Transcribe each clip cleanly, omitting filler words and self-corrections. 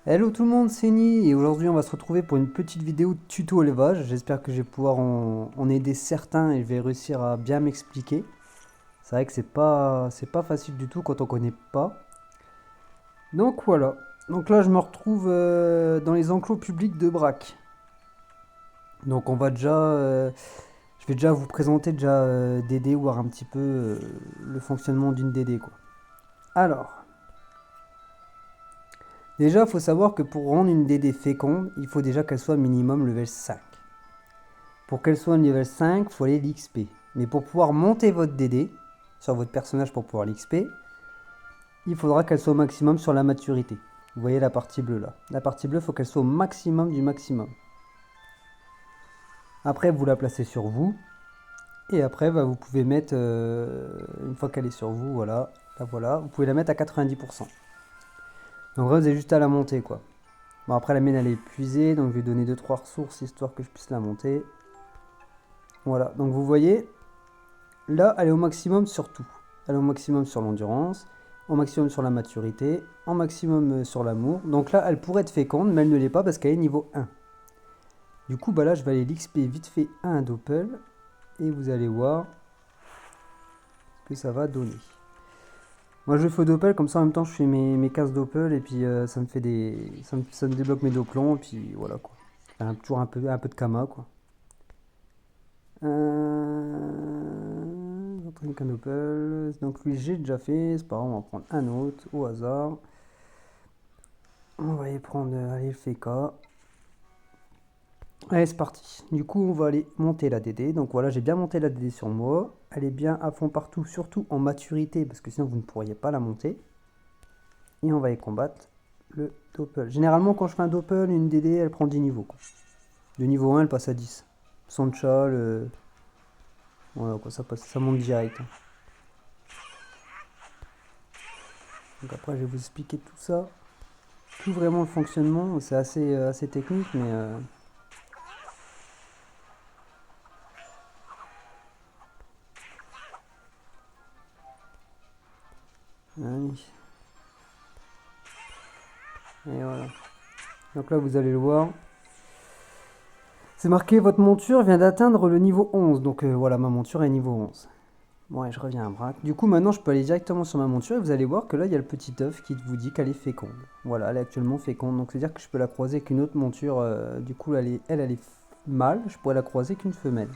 Hello tout le monde, c'est Ni et aujourd'hui on va se retrouver pour une petite vidéo de tuto élevage. J'espère que je vais pouvoir en aider certains et je vais réussir à bien m'expliquer. C'est vrai que c'est pas facile du tout quand on connaît pas. Donc voilà. Donc là je me retrouve dans les enclos publics de Brac. Donc je vais déjà vous présenter déjà DD, voir un petit peu le fonctionnement d'une DD quoi. Alors, déjà il faut savoir que pour rendre une DD féconde, il faut déjà qu'elle soit minimum level 5. Pour qu'elle soit level 5, il faut aller l'XP. Mais pour pouvoir monter votre DD sur votre personnage pour pouvoir l'XP, il faudra qu'elle soit au maximum sur la maturité. Vous voyez la partie bleue là. La partie bleue, il faut qu'elle soit au maximum du maximum. Après, vous la placez sur vous. Et après, vous pouvez mettre, une fois qu'elle est sur vous, voilà, la voilà, vous pouvez la mettre à 90%. Donc là, vous avez juste à la monter quoi. Bon, après, la mienne elle est épuisée, donc je vais donner 2-3 ressources histoire que je puisse la monter. Voilà, donc vous voyez, là, elle est au maximum sur tout. Elle est au maximum sur l'endurance, au maximum sur la maturité, au maximum sur l'amour. Donc là, elle pourrait être féconde, mais elle ne l'est pas parce qu'elle est niveau 1. Du coup, là, je vais aller l'XP vite fait à un doppel. Et vous allez voir ce que ça va donner. Moi, je fais au doppel, comme ça, en même temps, je fais mes 15 doppels. Et puis, ça me fait ça me débloque mes doppelons. Et puis, voilà, quoi. Enfin, toujours un peu de kama, quoi. J'entraîne qu'un doppel. Donc lui j'ai déjà fait, c'est pas grave, on va prendre un autre au hasard. On va y prendre allez, le FK. Allez c'est parti. Du coup on va aller monter la DD. Donc voilà j'ai bien monté la DD sur moi. Elle est bien à fond partout, surtout en maturité, parce que sinon vous ne pourriez pas la monter. Et on va y combattre le doppel. Généralement quand je fais un doppel, une DD elle prend 10 niveaux. Quoi. De niveau 1 elle passe à 10. Sancha, voilà quoi, ça monte direct. Donc après, je vais vous expliquer tout ça, tout vraiment le fonctionnement. C'est assez technique, mais oui. Et voilà. Donc là, vous allez le voir. C'est marqué, votre monture vient d'atteindre le niveau 11. Donc voilà, ma monture est niveau 11. Bon, et je reviens à Braque. Du coup, maintenant, je peux aller directement sur ma monture et vous allez voir que là, il y a le petit œuf qui vous dit qu'elle est féconde. Voilà, elle est actuellement féconde. Donc, c'est-à-dire que je peux la croiser avec une autre monture. Du coup, elle est mâle. Je pourrais la croiser qu'une femelle.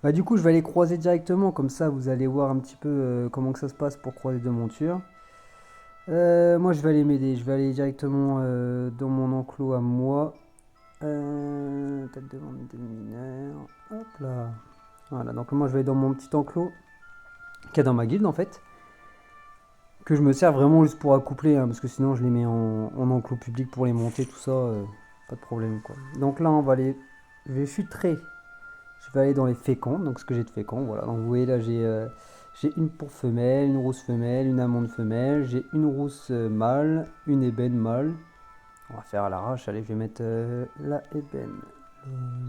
Du coup, je vais aller croiser directement. Comme ça, vous allez voir un petit peu comment que ça se passe pour croiser deux montures. Moi, je vais aller m'aider. Je vais aller directement dans mon enclos à moi. Tête de vente des mineurs. Hop là. Voilà, donc moi je vais dans mon petit enclos qui est dans ma guilde en fait. Que je me sers vraiment juste pour accoupler, hein, parce que sinon je les mets en enclos public pour les monter, tout ça, pas de problème quoi. Donc là on va aller. Je vais filtrer. Je vais aller dans les fécondes, donc ce que j'ai de fécond, voilà. Donc vous voyez là j'ai une pour femelle, une rousse femelle, une amande femelle, j'ai une rousse mâle, une ébène mâle. On va faire à l'arrache, allez je vais mettre la ébène,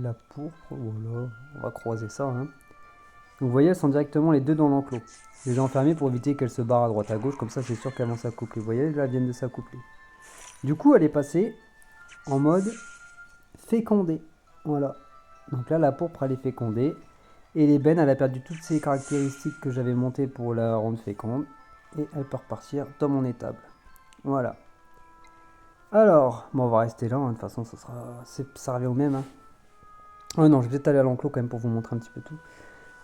la pourpre, voilà, on va croiser ça. Hein. Donc vous voyez, elles sont directement les deux dans l'enclos. Je les ai enfermées pour éviter qu'elles se barrent à droite à gauche, comme ça c'est sûr qu'elles vont s'accoupler. Vous voyez, là elles viennent de s'accoupler. Du coup, elle est passée en mode fécondée. Voilà. Donc là, la pourpre, elle est fécondée. Et l'ébène, elle a perdu toutes ses caractéristiques que j'avais montées pour la rendre féconde. Et elle peut repartir dans mon étable. Voilà. Alors, bon, on va rester là. Hein. De toute façon, ça revient au même. Hein. Oh non, je vais peut-être aller à l'enclos quand même pour vous montrer un petit peu tout.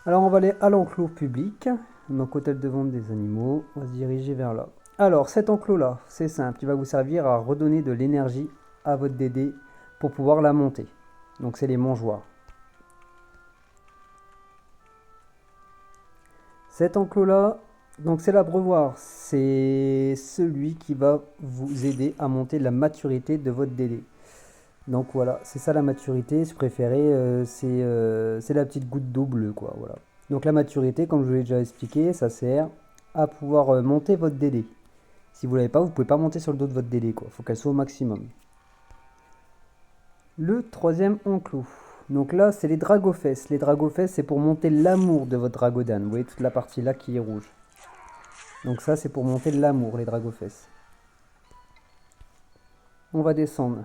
Alors on va aller à l'enclos public, donc hôtel de vente des animaux, on va se diriger vers là. Alors cet enclos là, c'est simple, il va vous servir à redonner de l'énergie à votre DD pour pouvoir la monter. Donc c'est les mangeoires. Cet enclos là, donc c'est l'abreuvoir, c'est celui qui va vous aider à monter la maturité de votre DD. Donc voilà, c'est ça la maturité, si préféré, c'est la petite goutte d'eau bleue quoi, voilà. Donc la maturité, comme je vous l'ai déjà expliqué, ça sert à pouvoir monter votre DD. Si vous l'avez pas, vous pouvez pas monter sur le dos de votre DD quoi, faut qu'elle soit au maximum. Le troisième enclos. Donc là, c'est les dragofesses. Les dragofesses, c'est pour monter l'amour de votre dragodane. Vous voyez toute la partie là qui est rouge. Donc ça, c'est pour monter l'amour, les dragofesses. on va descendre.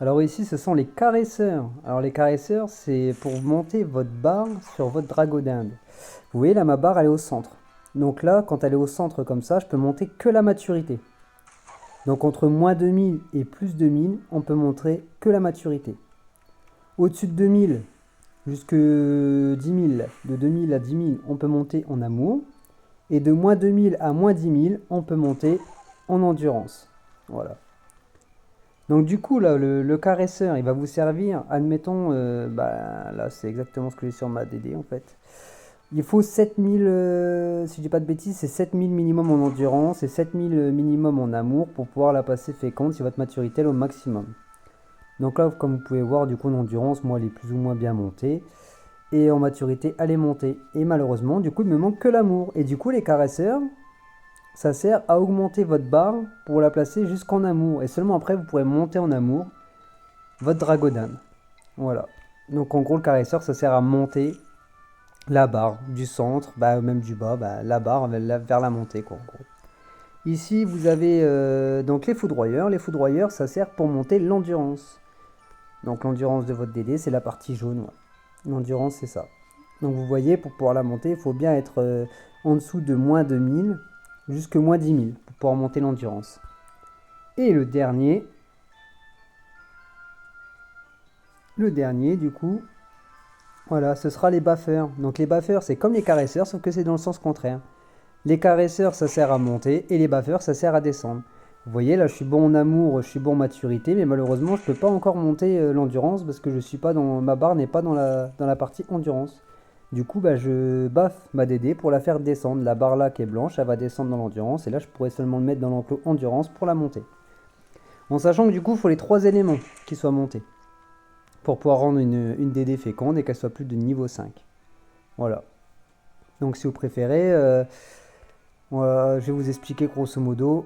Alors ici, ce sont les caresseurs. Alors les caresseurs, c'est pour monter votre barre sur votre dragon d'Inde. Vous voyez là, ma barre, elle est au centre. Donc là, quand elle est au centre comme ça, je peux monter que la maturité. Donc entre moins 2000 et plus 2000, on peut montrer que la maturité. Au-dessus de 2000, jusque 10 000, de 2000 à 10 000, on peut monter en amour. Et de moins 2000 à moins 10 000, on peut monter en endurance. Voilà. Donc du coup, là, le caresseur, il va vous servir, admettons, là c'est exactement ce que j'ai sur ma DD en fait. Il faut 7000, si je dis pas de bêtises, c'est 7000 minimum en endurance et 7000 minimum en amour pour pouvoir la passer féconde si votre maturité est au maximum. Donc là, comme vous pouvez voir, du coup en endurance, moi elle est plus ou moins bien montée. Et en maturité, elle est montée. Et malheureusement, du coup, il me manque que l'amour. Et du coup, les caresseurs, ça sert à augmenter votre barre pour la placer jusqu'en amour. Et seulement après, vous pourrez monter en amour votre dragodane. Voilà. Donc en gros, le caresseur, ça sert à monter la barre du centre, même du bas, la barre vers la montée, quoi, en gros. Ici, vous avez donc les foudroyeurs. Les foudroyeurs, ça sert pour monter l'endurance. Donc l'endurance de votre DD, c'est la partie jaune. Ouais. L'endurance, c'est ça. Donc vous voyez, pour pouvoir la monter, il faut bien être en dessous de moins 2000 jusque moins 10 000 pour pouvoir monter l'endurance. Et le dernier, du coup, voilà, ce sera les baffeurs. Donc les baffeurs, c'est comme les caresseurs, sauf que c'est dans le sens contraire. Les caresseurs, ça sert à monter, et les baffeurs, ça sert à descendre. Vous voyez, là, je suis bon en amour, je suis bon en maturité, mais malheureusement, je ne peux pas encore monter l'endurance parce que je suis pas dans ma barre n'est pas dans la partie endurance. Du coup, je baffe ma DD pour la faire descendre. La barre là qui est blanche, elle va descendre dans l'endurance, et là, je pourrais seulement le mettre dans l'enclos endurance pour la monter. En sachant que du coup, il faut les 3 éléments qui soient montés pour pouvoir rendre une DD féconde et qu'elle soit plus de niveau 5. Voilà. Donc, si vous préférez, voilà, je vais vous expliquer grosso modo.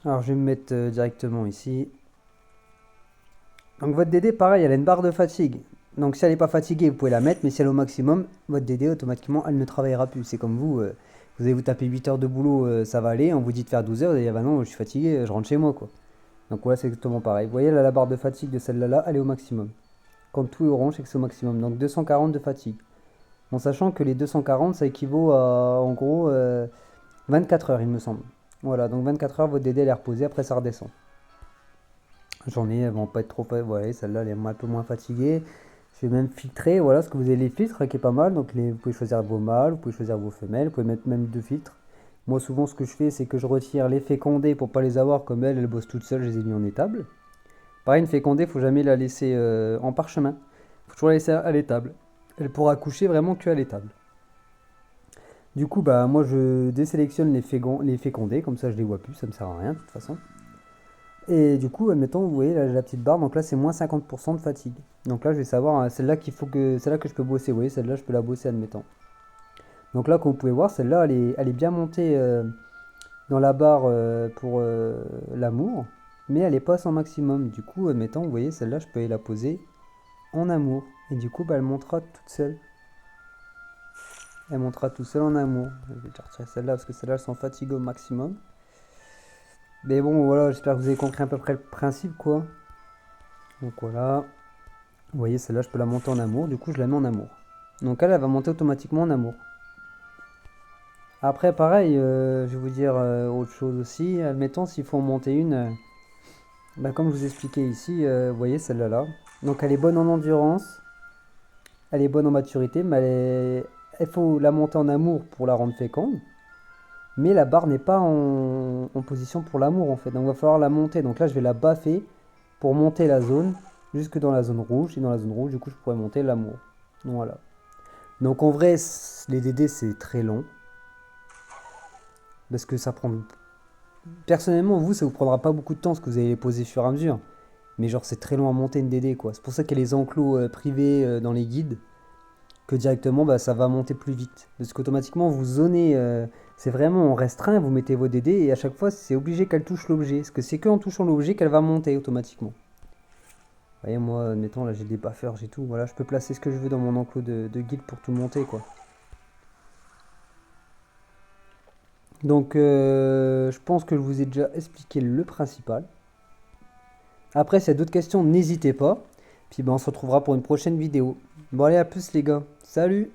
Alors je vais me mettre directement ici. Donc votre DD, pareil, elle a une barre de fatigue. Donc si elle n'est pas fatiguée, vous pouvez la mettre, mais si elle est au maximum, votre DD, automatiquement, elle ne travaillera plus. C'est comme vous, vous allez vous taper 8 heures de boulot, ça va aller, on vous dit de faire 12 heures, vous allez dire, bah non, je suis fatigué, je rentre chez moi, quoi. Donc voilà, c'est exactement pareil. Vous voyez, là, la barre de fatigue de celle-là, elle est au maximum. Quand tout est orange, c'est que c'est au maximum. Donc 240 de fatigue. En sachant que les 240, ça équivaut à, en gros, 24 heures, il me semble. Voilà, donc 24 heures, votre DD elle est reposée, après ça redescend. J'en ai, elles vont pas être trop... Ouais, celle-là, elle est un peu moins fatiguée. Je vais même filtrer, voilà, parce que vous avez les filtres qui est pas mal. Donc vous pouvez choisir vos mâles, vous pouvez choisir vos femelles, vous pouvez mettre même 2 filtres. Moi, souvent, ce que je fais, c'est que je retire les fécondés pour pas les avoir comme elle bosse toute seule, je les ai mis en étable. Pareil, une fécondée, faut jamais la laisser en parchemin. Faut toujours la laisser à l'étable. Elle pourra coucher vraiment que à l'étable. Du coup, moi je désélectionne les fécondés, comme ça je les vois plus, ça me sert à rien de toute façon. Et du coup, admettons, vous voyez la petite barre, donc là c'est moins 50% de fatigue. Donc là je vais savoir, celle-là celle-là que je peux bosser, vous voyez, celle-là je peux la bosser, admettons. Donc là, comme vous pouvez voir, celle-là elle est bien montée dans la barre pour l'amour, mais elle est pas à son maximum. Du coup, admettons, vous voyez, celle-là je peux aller la poser en amour. Et du coup, elle montera toute seule. Elle montera tout seul en amour. Je vais déjà retirer celle-là parce que celle-là, elles sont fatiguées au maximum. Mais bon, voilà, j'espère que vous avez compris à peu près le principe, quoi. Donc voilà. Vous voyez, celle-là, je peux la monter en amour. Du coup, je la mets en amour. Donc elle va monter automatiquement en amour. Après, pareil, je vais vous dire autre chose aussi. Admettons, s'il faut en monter une, comme je vous expliquais ici, vous voyez, celle-là, là. Donc elle est bonne en endurance. Elle est bonne en maturité, mais il faut la monter en amour pour la rendre féconde. Mais la barre n'est pas en position pour l'amour en fait. Donc il va falloir la monter. Donc là je vais la baffer pour monter la zone jusque dans la zone rouge. Et dans la zone rouge, du coup je pourrais monter l'amour. Voilà. Donc en vrai, les DD c'est très long. Parce que ça prend... Personnellement, vous, ça vous prendra pas beaucoup de temps parce que vous allez les poser sur à mesure. Mais genre c'est très long à monter une DD quoi. C'est pour ça qu'il y a les enclos privés dans les guides. Que directement ça va monter plus vite. Parce qu'automatiquement vous zonez, c'est vraiment en restreint, vous mettez vos DD et à chaque fois c'est obligé qu'elle touche l'objet. Parce que c'est qu'en touchant l'objet qu'elle va monter automatiquement. Vous voyez moi, admettons là j'ai des buffers, j'ai tout, voilà, je peux placer ce que je veux dans mon enclos de guide pour tout monter quoi. Donc, je pense que je vous ai déjà expliqué le principal. Après, s'il y a d'autres questions, n'hésitez pas. Puis ben, on se retrouvera pour une prochaine vidéo. Bon allez, à plus les gars. Salut!